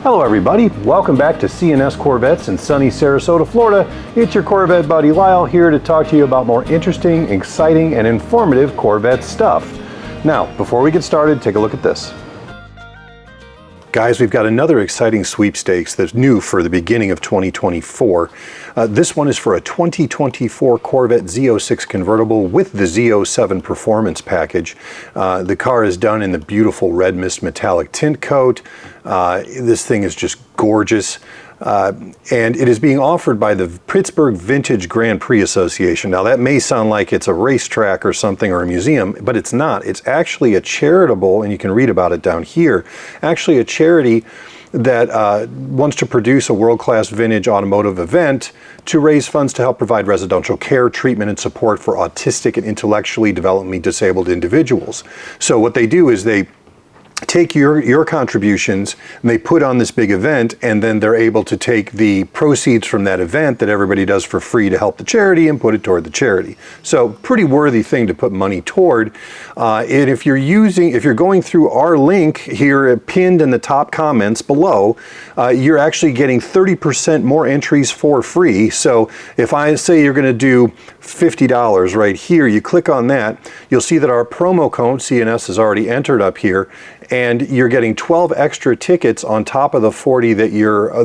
Hello everybody, welcome back to C&S Corvettes in sunny Sarasota, Florida. It's your Corvette buddy Lyle here to talk to you about more interesting, exciting, and informative Corvette stuff. Now, before we get started, take a look at this. Guys, we've got another exciting sweepstakes that's new for the beginning of 2024. This one is for a 2024 Corvette Z06 convertible with the Z07 performance package. The car is done in the beautiful red mist metallic tint coat. This thing is just gorgeous. And it is being offered by the Pittsburgh Vintage Grand Prix Association. Now that may sound like it's a racetrack or something or a museum, but it's not. It's actually a charitable, and you can read about it down here, actually a charity that wants to produce a world-class vintage automotive event to raise funds to help provide residential care, treatment, and support for autistic and intellectually developmentally disabled individuals. So what they do is they take your contributions and they put on this big event, and then they're able to take the proceeds from that event that everybody does for free to help the charity and put it toward the charity. So pretty worthy thing to put money toward. And if you're going through our link here pinned in the top comments below, you're actually getting 30% more entries for free. So if I say you're going to do $50 right here, you click on that, you'll see that our promo code C&S is already entered up here, and you're getting 12 extra tickets on top of the 40 that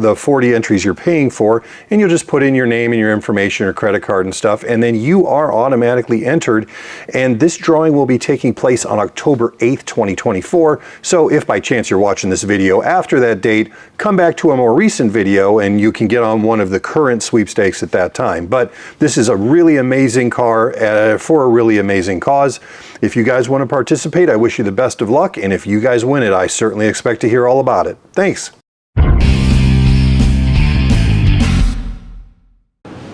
the 40 entries you're paying for, and you'll just put in your name and your information, your credit card and stuff, and then you are automatically entered. And this drawing will be taking place on October 8th, 2024. So if by chance you're watching this video after that date, come back to a more recent video and you can get on one of the current sweepstakes at that time. But this is a really amazing car for a really amazing cause. If you guys want to participate, I wish you the best of luck, and if you guys win it, I certainly expect to hear all about it. Thanks.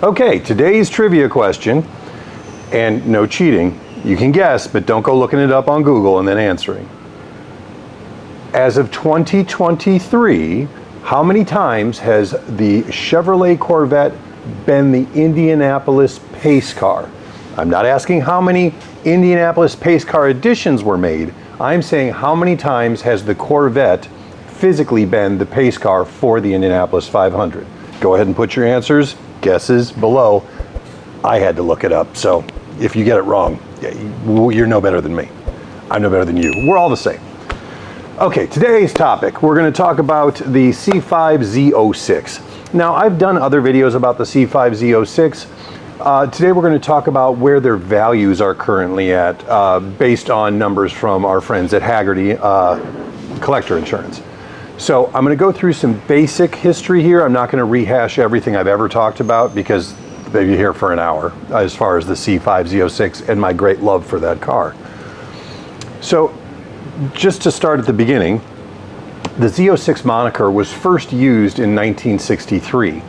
Okay, today's trivia question, and no cheating. You can guess, but don't go looking it up on Google and then answering. As of 2023, how many times has the Chevrolet Corvette been the Indianapolis pace car? I'm not asking how many Indianapolis pace car editions were made. I'm saying how many times has the Corvette physically been the pace car for the Indianapolis 500? Go ahead and put your answers, guesses below. I had to look it up, so if you get it wrong, you're no better than me. I'm no better than you. We're all the same. Okay, today's topic, we're going to talk about the C5 Z06. Now, I've done other videos about the C5 Z06. Today we're going to talk about where their values are currently at based on numbers from our friends at Hagerty Collector Insurance. So I'm going to go through some basic history here. I'm not going to rehash everything I've ever talked about because they'd be here for an hour as far as the C5 Z06 and my great love for that car. So just to start at the beginning, the Z06 moniker was first used in 1963.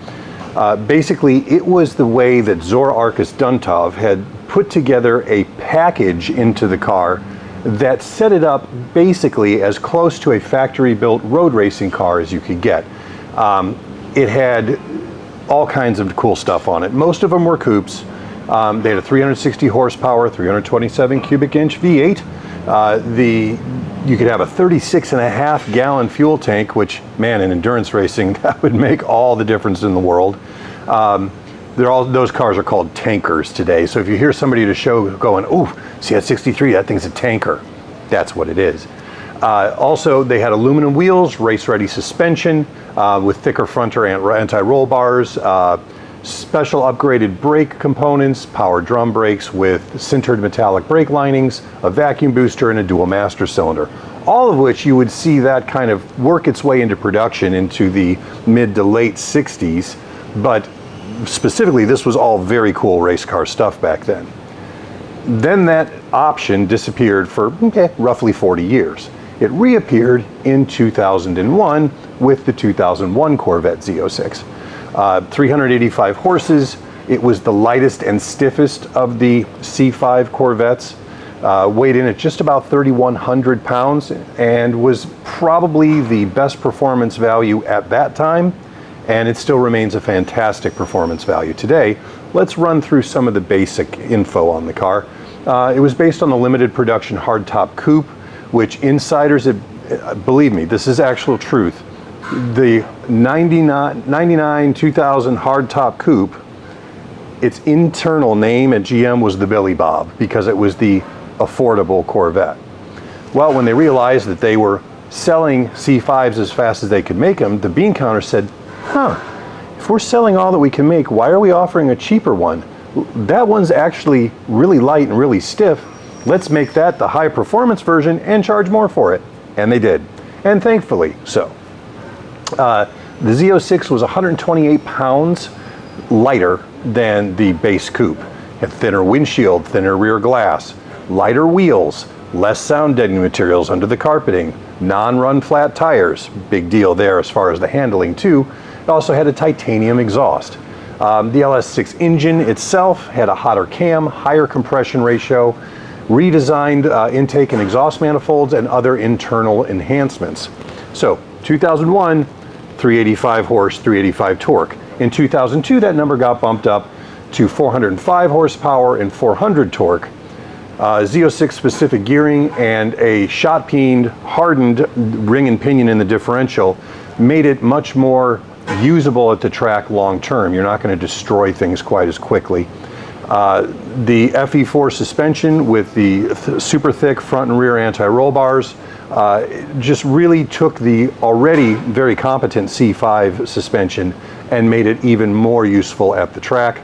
Basically, it was the way that Zora Arkus Duntov had put together a package into the car that set it up basically as close to a factory-built road racing car as you could get. It had all kinds of cool stuff on it. Most of them were coupes. They had a 360 horsepower, 327 cubic inch V8. You could have a 36.5 gallon fuel tank, which, man, in endurance racing, that would make all the difference in the world. Those cars are called tankers today. So if you hear somebody at a show going, "Ooh, see that 63, that thing's a tanker," that's what it is. Also, they had aluminum wheels, race-ready suspension with thicker front or anti-roll bars, special upgraded brake components, power drum brakes with sintered metallic brake linings, a vacuum booster, and a dual master cylinder. All of which you would see that kind of work its way into production into the mid to late 60s. But specifically, this was all very cool race car stuff back then. Then that option disappeared for roughly 40 years. It reappeared in 2001 with the 2001 Corvette Z06. 385 horses. It was the lightest and stiffest of the C5 Corvettes. Weighed in at just about 3,100 pounds and was probably the best performance value at that time, and it still remains a fantastic performance value today. Let's run through some of the basic info on the car. It was based on the limited production hardtop coupe, which insiders, believe me, this is actual truth. The 99 2000 hardtop coupe, its internal name at GM was the Billy Bob because it was the affordable Corvette. Well, when they realized that they were selling C5s as fast as they could make them, the bean counter said, if we're selling all that we can make, why are we offering a cheaper one? That one's actually really light and really stiff. Let's make that the high performance version and charge more for it. And they did, and thankfully so. The Z06 was 128 pounds lighter than the base coupe. It had thinner windshield, thinner rear glass, lighter wheels, less sound deadening materials under the carpeting, non-run flat tires, big deal there as far as the handling too. It also had a titanium exhaust. The LS6 engine itself had a hotter cam, higher compression ratio, redesigned intake and exhaust manifolds, and other internal enhancements. So 2001, 385 horse, 385 torque. In 2002, that number got bumped up to 405 horsepower and 400 torque. Z06 specific gearing and a shot-peened, hardened ring and pinion in the differential made it much more usable at the track long term. You're not going to destroy things quite as quickly. The FE4 suspension with the super thick front and rear anti-roll bars just really took the already very competent C5 suspension and made it even more useful at the track.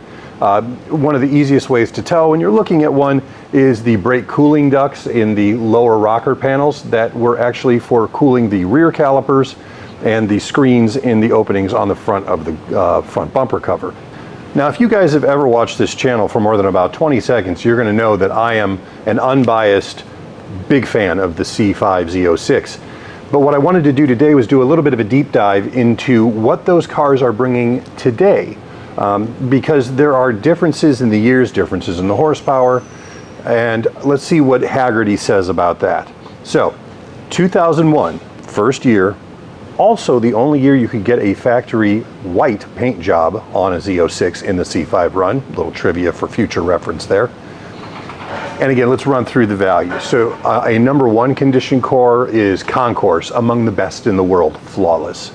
One of the easiest ways to tell when you're looking at one is the brake cooling ducts in the lower rocker panels that were actually for cooling the rear calipers and the screens in the openings on the front of the front bumper cover. Now, if you guys have ever watched this channel for more than about 20 seconds, you're going to know that I am an unbiased big fan of the C5 Z06. But what I wanted to do today was do a little bit of a deep dive into what those cars are bringing today. Because there are differences in the years, differences in the horsepower, and let's see what Hagerty says about that. So, 2001, first year, also the only year you could get a factory white paint job on a Z06 in the C5 run. A little trivia for future reference there. And again, let's run through the values. So a number one condition core is Concourse, among the best in the world, flawless.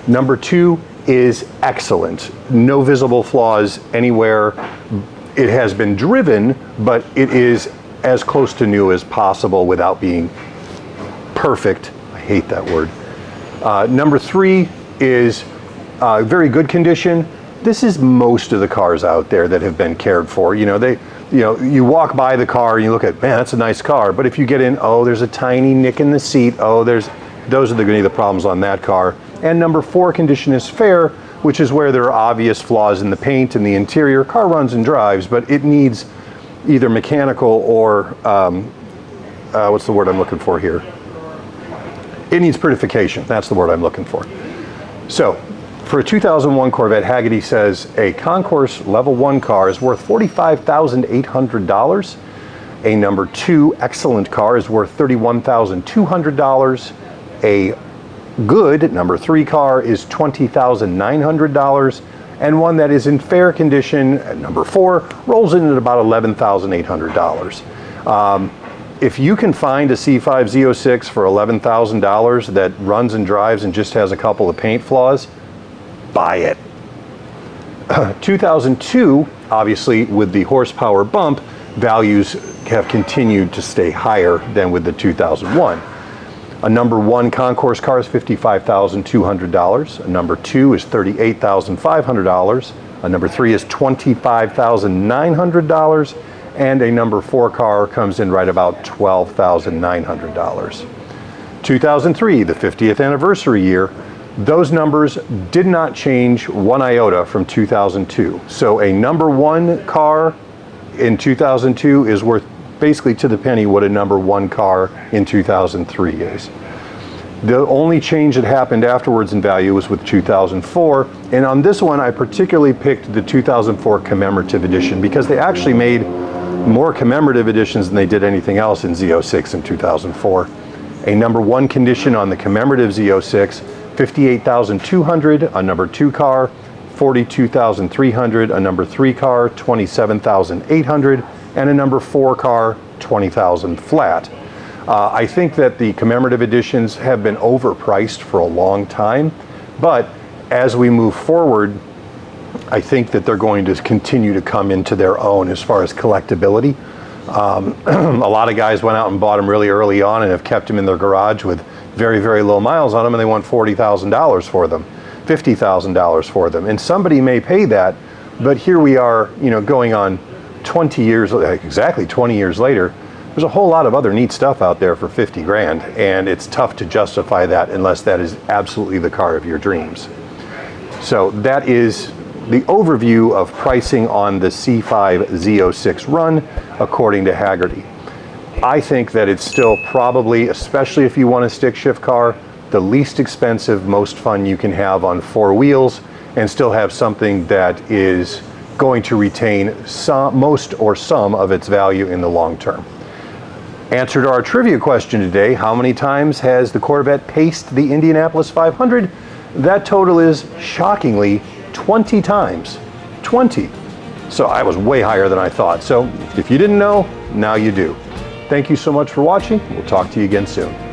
Number two is excellent, no visible flaws anywhere. It has been driven, but it is as close to new as possible without being perfect. I hate that word. Number three is very good condition. This is most of the cars out there that have been cared for. You walk by the car and you look at, man, that's a nice car. But if you get in, oh, there's a tiny nick in the seat. Oh, those are going to be the problems on that car. And number four condition is fair, which is where there are obvious flaws in the paint and the interior. Car runs and drives, but it needs either mechanical or, what's the word I'm looking for here? It needs prettification. That's the word I'm looking for. So, for a 2001 Corvette, Hagerty says a Concourse Level 1 car is worth $45,800. A number 2 excellent car is worth $31,200. A good number 3 car is $20,900. And one that is in fair condition, at number 4, rolls in at about $11,800. If you can find a C5 Z06 for $11,000 that runs and drives and just has a couple of paint flaws, buy it. 2002, obviously, with the horsepower bump, values have continued to stay higher than with the 2001. A number 1 Concourse car is $55,200. A number 2 is $38,500. A number 3 is $25,900. And a number 4 car comes in right about $12,900. 2003, the 50th anniversary year, those numbers did not change one iota from 2002. So a number 1 car in 2002 is worth basically to the penny what a number 1 car in 2003 is. The only change that happened afterwards in value was with 2004, and on this one I particularly picked the 2004 commemorative edition because they actually made more commemorative editions than they did anything else in Z06 in 2004. A number 1 condition on the commemorative Z06, $58,200, a number 2 car, $42,300, a number 3 car, $27,800, and a number 4 car, $20,000 flat. I think that the commemorative editions have been overpriced for a long time, but as we move forward, I think that they're going to continue to come into their own as far as collectability. A lot of guys went out and bought them really early on and have kept them in their garage with very, very low miles on them, and they want $40,000 for them, $50,000 for them. And somebody may pay that, but here we are, you know, going on 20 years, exactly 20 years later, there's a whole lot of other neat stuff out there for 50 grand, and it's tough to justify that unless that is absolutely the car of your dreams. So that is the overview of pricing on the C5 Z06 run, according to Hagerty. I think that it's still probably, especially if you want a stick shift car, the least expensive, most fun you can have on four wheels, and still have something that is going to retain most or some of its value in the long term. Answer to our trivia question today: how many times has the Corvette paced the Indianapolis 500? That total is shockingly 20 times. 20. So I was way higher than I thought. So if you didn't know, now you do. Thank you so much for watching. We'll talk to you again soon.